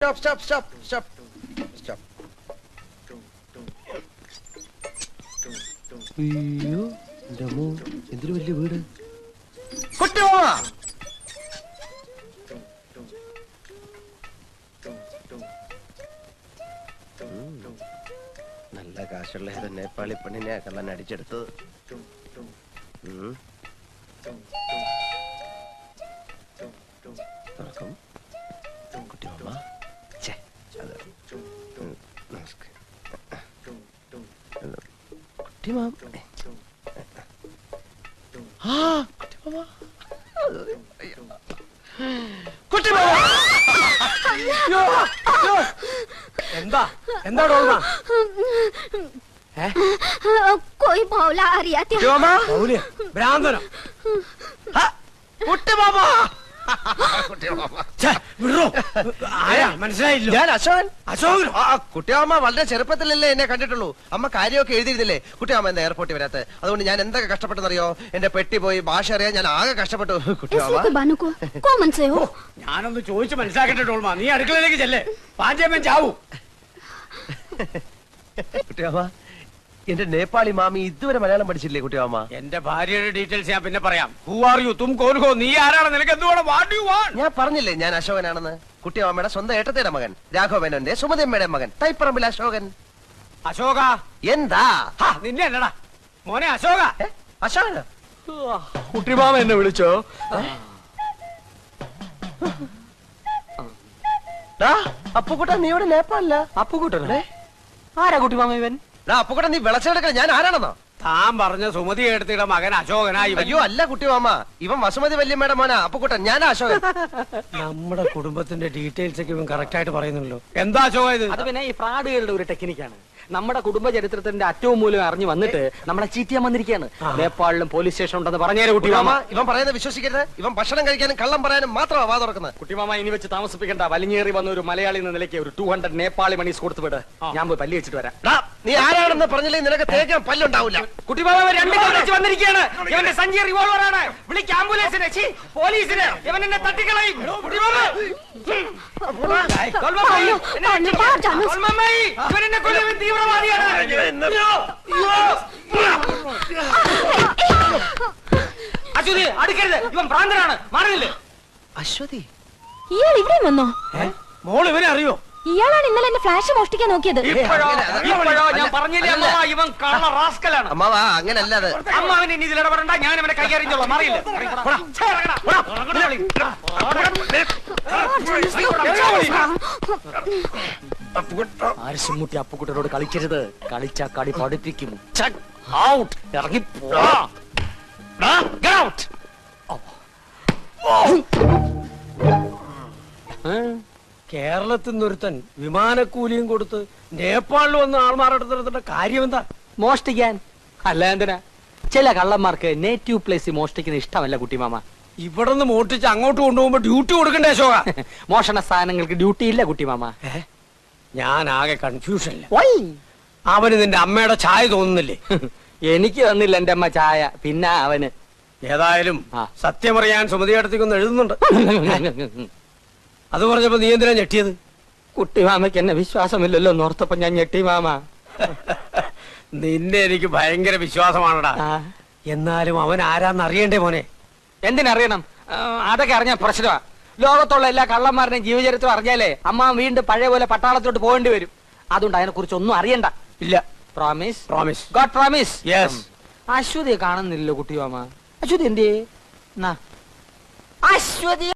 Stop, stop, stop, stop, stop. അയ്യോ എന്റെ അമ്മോ എന്തൊരു വലിയ വീട്. കുട്ടിമാമ നല്ല കാശുള്ള ഏത് നേപ്പാളി പെണ്ണിനെ കള്ളൻ അടിച്ചെടുത്തത്. തുറക്കും കുട്ടിമാമ. കുട്ടിമാമ കുട്ടിമാമ എന്താ എന്താ ഡോൾമ? कोई मौला आ रहा था। കുട്ടിമാമ ഭ്രാന്തനോ? കുട്ടിമാമ കുട്ടിമാമ ആരാ മനസ്സിലായില്ലോ? ഞാൻ അശോകൻ. അശോകനോ? കുട്ടിയമ്മ വളരെ ചെറുപ്പത്തിലല്ലേ എന്നെ കണ്ടിട്ടുള്ളൂ. അമ്മ കാര്യമൊക്കെ എഴുതിയിരുന്നില്ലേ? കുട്ടിയമ്മ എന്താ എയർപോർട്ടിൽ വരാത്ത? അതുകൊണ്ട് ഞാൻ എന്തൊക്കെ കഷ്ടപ്പെട്ടെന്നറിയോ? എന്റെ പെട്ടി പോയി ഭാഷ അറിയാൻ ഞാൻ ആകെ കഷ്ടപ്പെട്ടു. കുട്ടിയമ്മ ഞാനൊന്ന് ചോദിച്ചു മനസ്സിലാക്കട്ടെ ഡോൾമ. നീ അടുക്കളയിലേക്ക് ചെല്ലേ, പാഞ്ചേമ്മൻ ചാവൂ. കുട്ടിയമ്മ എന്റെ നേപ്പാളി മാമി ഇതുവരെ മലയാളം പഠിച്ചില്ലേ? കുട്ടിയമ്മ എന്റെ ഭാര്യയുടെ ഡീറ്റെയിൽസ് ഞാൻ പിന്നെ പറയാം. Who are you? തും കോൻ ഹോ? നീ ആരാണ്? നിനക്ക് എന്തുവേണം? What you want? ഞാൻ പറഞ്ഞില്ലേ ഞാൻ അശോകനാണെന്ന്. കുട്ടിയമ്മയുടെ സ്വന്തം ഏട്ടത്തിയുടെ മകൻ, രാഘവനന്റെ സുമതിയമ്മയുടെ മകൻ, തൈപ്പറമ്പിൽ അശോകൻ. അശോക എന്താ നിന്നെ അല്ലടാ മോനെ അശോക. അശോകന കുട്ടിമാമ എന്നെ വിളിച്ചോ? അപ്പുക്കുട്ട നീ ഇവിടെ നേപ്പാളില്ല? അപ്പുകുട്ടനെ ആരാ കുട്ടിമാമ? ഇവൻ അപ്പുക്കുട്ട നീ വിളച്ചെടുക്ക. ഞാൻ ആരാണെന്നോ? താൻ പറഞ്ഞ സുമതി എടുത്തിയുടെ മകൻ അശോകനായി. അയ്യോ അല്ല കുട്ടിമാമ, ഇവൻ വസുമതി വല്യമ്മയുടെ മോനാ അപ്പുക്കുട്ടൻ. ഞാൻ അശോകൻ. നമ്മുടെ കുടുംബത്തിന്റെ ഡീറ്റെയിൽസ് ഒക്കെ ഇവൻ കറക്റ്റ് ആയിട്ട് പറയുന്നുള്ളൂ. എന്താ അശോക ഇത്? അത് പിന്നെ ഈ ഫ്രാഡുകളുടെ ഒരു ടെക്നിക്കാണ്. നമ്മുടെ കുടുംബ ചരിത്രത്തിന്റെ അറ്റവും മൂലം അറിഞ്ഞു വന്നിട്ട് നമ്മളെ ചീറ്റിയാൻ വന്നിരിക്കുകയാണ്. നേപ്പാളിലും പോലീസ് സ്റ്റേഷൻ ഉണ്ടെന്ന് പറഞ്ഞേരെ കുട്ടിമാമ. ഇവൻ പറയുന്നത് വിശ്വസിക്കരുത്. ഇവൻ ഭക്ഷണം കഴിക്കാനും കള്ളം പറയാനും മാത്രമാ വാ തുറക്കുന്നത്. കുട്ടിമാമ ഇനി വെച്ച് താമസിപ്പിക്കണ്ട. വലിഞ്ഞേറി വന്ന ഒരു മലയാളി എന്ന നിലയ്ക്ക് ഒരു 200 നേപ്പാളി മണീസ് കൊടുത്തു വിട്. ഞാൻ പോയി പല്ലി വെച്ചിട്ട് വരാം. നീ ആരാണെന്ന് പറഞ്ഞില്ലേ നിനക്ക് തേക്കാൻ പല്ലുണ്ടാവില്ല. കുട്ടിമാമ രണ്ട് വെച്ച് വന്നിരിക്കുകയാണ്. ഇവന്റെ സഞ്ചി റിവോൾവർ ആണ്. വിളിക്ക് ആംബുലൻസിനെ, പോലീസിനെ. ഇവൻ എന്നെ തട്ടിക്കളയും. അശ്വതി അടുക്കരുത്, ഇവൻ ഭ്രാന്തനാണ്. മാറുന്നില്ലേ? അശ്വതി ഇയാൾ ഇവിടെ വന്നോ? മോൾ ഇവനെ അറിയോ? ഇയാളാണ് ഇന്നലെ എന്റെ ഫ്ലാഷ് മോഷ്ടിക്കാൻ നോക്കിയത്. ഇപ്പോഴോ ഞാൻ പറഞ്ഞില്ലേ അമ്മ, ഇവൻ കള്ള റാസ്കലാണ്. അമ്മാവാ അങ്ങനല്ല അത്. അമ്മ അവനെ ഇനി ഇതിൽ ഇടപെടണ്ട. ഞാൻ അവനെ കൈകാര്യം മാറിയില്ല. ആരിശുമുട്ടി അപ്പുക്കുട്ടനോട് കളിക്കരുത്. കളിച്ചാ കളി പഠിപ്പിക്കും. ഇറങ്ങി കേരളത്തിൽ നിന്നൊരുത്തൻ വിമാനക്കൂലിയും കൊടുത്ത് നേപ്പാളിൽ വന്ന് ആൾമാരെടുത്തിടത്തിന്റെ കാര്യം എന്താ? മോഷ്ടിക്കാൻ. അല്ല എന്തിനാ? ചില കള്ളന്മാർക്ക് നേറ്റീവ് പ്ലേസ് മോഷ്ടിക്കുന്ന ഇഷ്ടമല്ല കുട്ടിമാമ. ഇവിടെ നിന്ന് മോഷ്ടിച്ച് അങ്ങോട്ട് കൊണ്ടുപോകുമ്പോ ഡ്യൂട്ടി കൊടുക്കണ്ടേ അശോക? മോഷണ സ്ഥാനങ്ങൾക്ക് ഡ്യൂട്ടി ഇല്ല കുട്ടിമാമ. ഞാൻ ആകെ കൺഫ്യൂഷനില്ല. അവന് നിന്റെ അമ്മയുടെ ചായ തോന്നുന്നില്ലേ? എനിക്ക് തന്നില്ല എന്റെ അമ്മ ചായ, പിന്നെ അവന്. ഏതായാലും സത്യമറിയാൻ സുമതിയടത്തേക്കൊന്ന് എഴുതുന്നുണ്ട്. അത് പറഞ്ഞപ്പോ നീ എന്തിനാ ഞെട്ടിയത്? കുട്ടിമാമയ്ക്ക് എന്നെ വിശ്വാസമില്ലല്ലോ എന്നോർത്തപ്പോ ഞാൻ ഞെട്ടി മാമ. നിന്നെ എനിക്ക് ഭയങ്കര വിശ്വാസമാണടാ. എന്നാലും അവൻ ആരാന്ന് അറിയണ്ടേ മോനെ? എന്തിനറിയണം? അതൊക്കെ അറിഞ്ഞ പ്രശ്നമാ. ലോകത്തുള്ള എല്ലാ കള്ളന്മാരുടെയും ജീവചരിത്രം അറിഞ്ഞാലേ അമ്മ വീണ്ടും പഴയ പോലെ പട്ടാളത്തോട്ട് പോകേണ്ടി വരും. അതുകൊണ്ട് അതിനെ കുറിച്ച് ഒന്നും അറിയണ്ട. ഇല്ല. Promise? Promise. God promise. Yes. അശ്വതിയെ കാണുന്നില്ലല്ലോ കുട്ടിമാമ. അശ്വതി എന്തേ? അശ്വതി